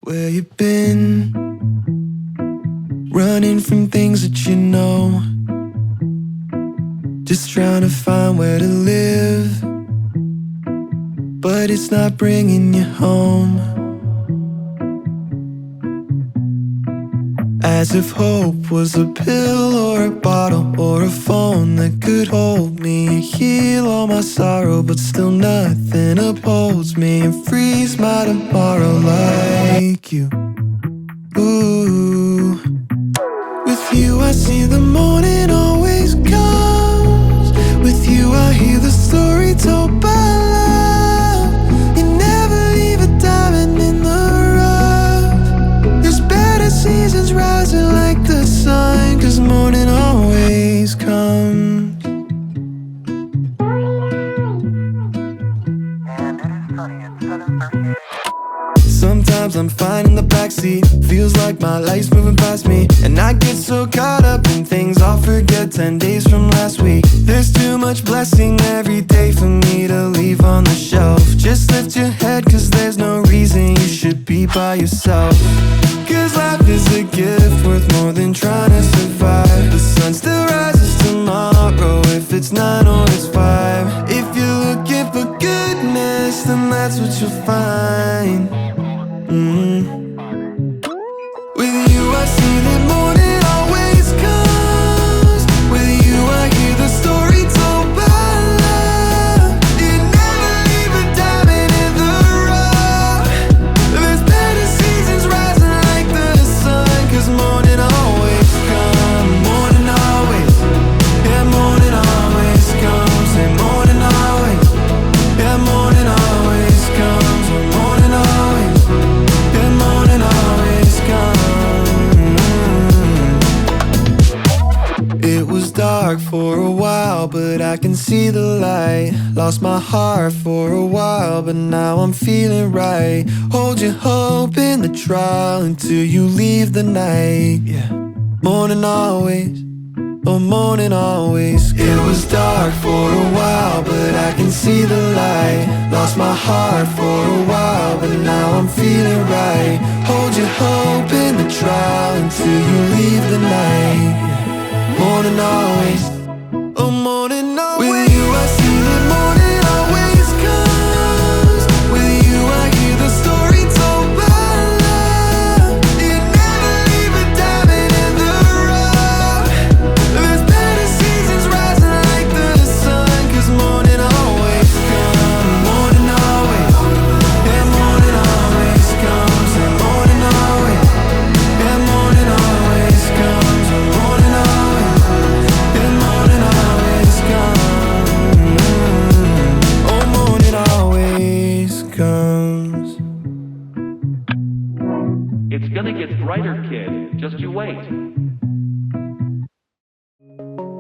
Where you been? Running from things that you know, just trying to find where to live, but it's not bringing you home. As if hope was a pill or a bottle or a phone that could hold me and heal all my sorrow, but still nothing upholds me and frees my tomorrow like you. Ooh. With you I see the morning always comes. With you I hear the story told by love. You never leave a diamond in the rough. There's better seasons rising like the sun, 'cause morning always comes. Sometimes I'm fine in the backseat, feels like my life's moving past me, and I get so caught up in things I'll forget 10 days from last week. There's too much blessing every day for me to leave on the shelf. Just lift your head, 'cause there's no reason you should be by yourself. 'Cause life is a gift worth more than trying to survive. The sun still rises tomorrow, if it's 9 or it's 5. If you're looking for goodness, then that's what you'll find. With you I see that morning always comes. With you I hear the story told by love. You never leave a diamond in the rough. There's better seasons rising like the sun, 'cause morning always comes. Morning always, yeah, morning always comes. And morning always, yeah, morning always comes. Morning always, yeah, morning always comes. It was dark for a while, but I can see the light. Lost my heart for a while, but now I'm feeling right. Hold your hope in the trial until you leave the night. Yeah, morning always, oh morning always. It was dark for a while, but I can see the light. Lost my heart for a while, but now I'm feeling right. Hold your hope in the trial until you leave the night. Morning always, oh morning always. With you I see that morning always comes. With you I hear the story told by love. You never leave a diamond in the rough. There's better seasons rising like the sun, 'cause morning always comes. Morning always, yeah, morning always comes. And morning always, yeah, morning always comes. And morning always, yeah, morning always comes. Oh, morning always comes. It's gonna get brighter, kid. Just you wait.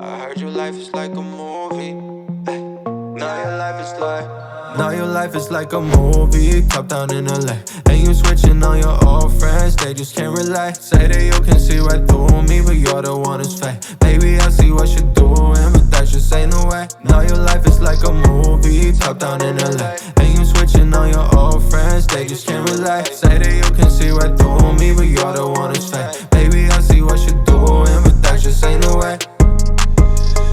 I heard your life is like a movie. Now your life is like, now your life is like a movie. Top down in LA, and you switching on your old friends. They just can't relate. Say that you can see right through me, but you're the one who's fake. Baby, I see what you're doing, but that just ain't no way. Now your life is like a movie. Top down in LA, and you switching on your old friends. They just can't relate. Say that you can see right through me, but you're the one who's fake. Baby, I see what you're doing, but that just ain't no way.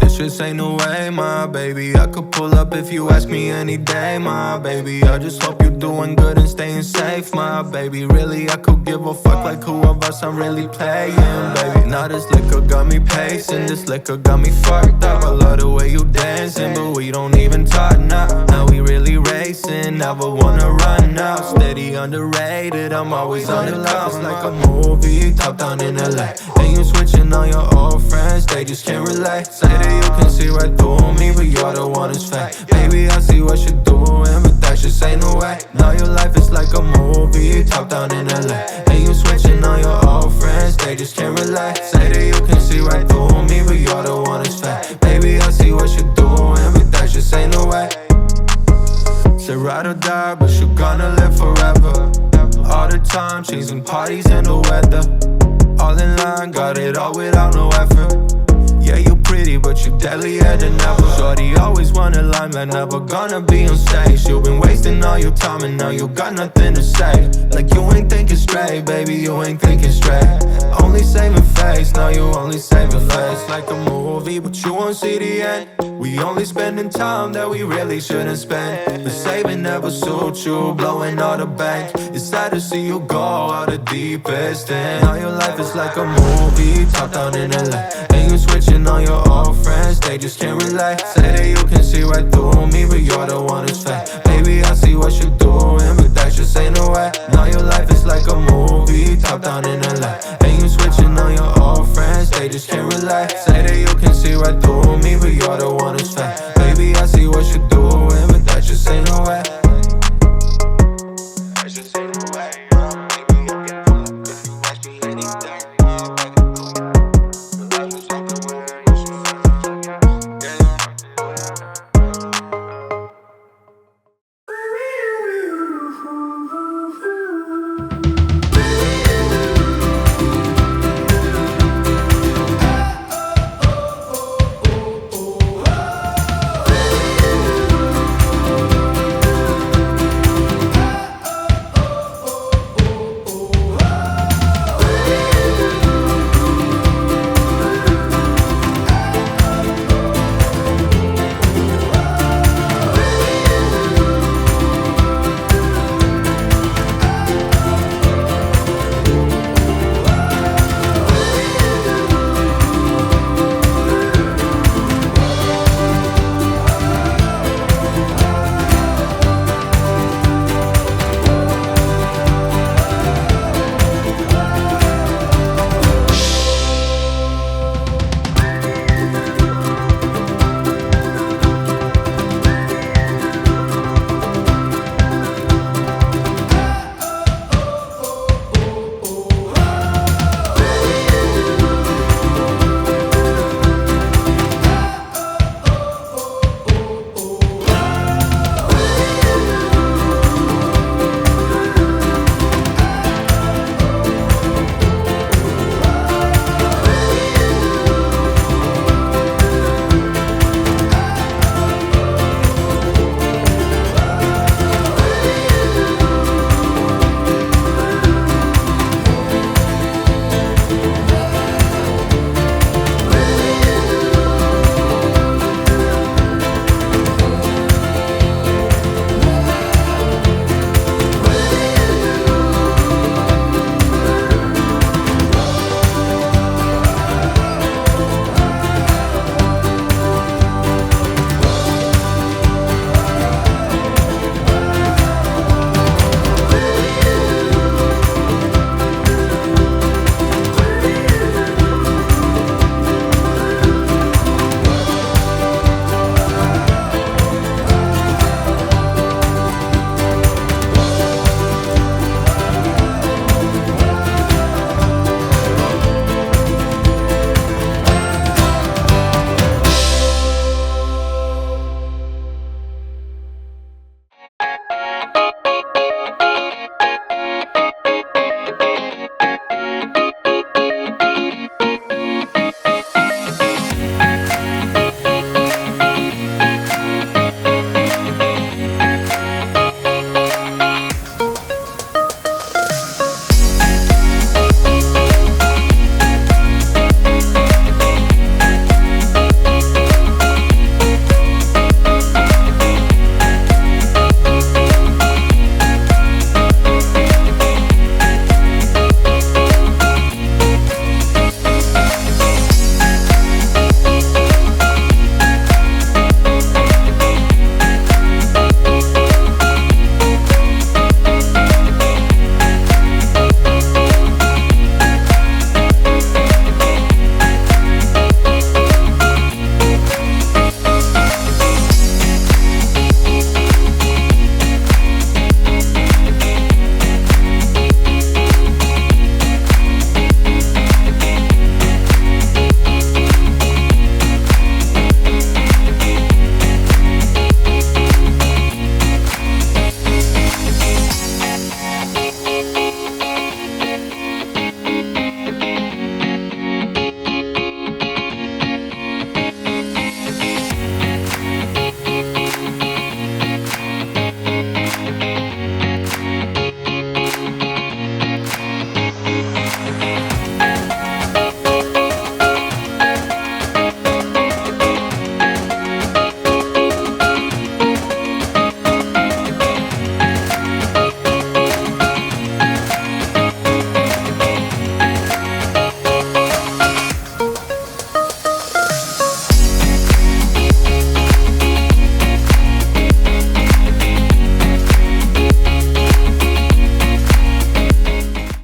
This just ain't no way, my baby. I could pull up if you ask me any day, my baby. I just hope you're doing good and staying safe, my baby. Really, I could give a fuck like who of us I'm really playing, baby. Now this liquor got me pacing, this liquor got me fucked up. I love the way you dancing, but we don't even talk now. Now we really racing, never wanna run now. Steady underrated, I'm always on the clouds like a movie. Top down in LA, and you switching on your old friends. They just can't relate. Say that you can see right through me, but you're the one who's fake. Baby, I see what you're doing, but that just ain't no way. Now your life is like a movie. Top down in LA, and you switching on your old friends. They just can't relate. Say that you can see right through me, but you're the one who's fake. Baby, I see what you're doing, but that just ain't no way. Say ride or die, but you're gonna live forever. All the time, chasing parties and the weather. All in line, got it all without no effort. Yeah, you pretty, but you deadlier than ever. Shorty always wanna limelight, never gonna be on stage. You been wasting all your time and now you got nothing to say. Like you ain't thinking straight. fake, baby, you ain't thinking straight. Only saving face, now you only saving face. Like a movie, but you won't see the end. We only spending time that we really shouldn't spend. But saving never suits you, blowing all the bank. It's sad to see you go out the deepest end. Now your life is like a movie, top down in LA. And you switching on your old friends, they just can't relate. Say that you can see right through me, but you're the one who's fake. Baby, I see what you're doing, but that just ain't the way. Now your life is like a movie, top down in LA. And you switching on your old friends, they just can't relate. Say that you can see right through me, but you're the one who's fake. Baby, I see what you're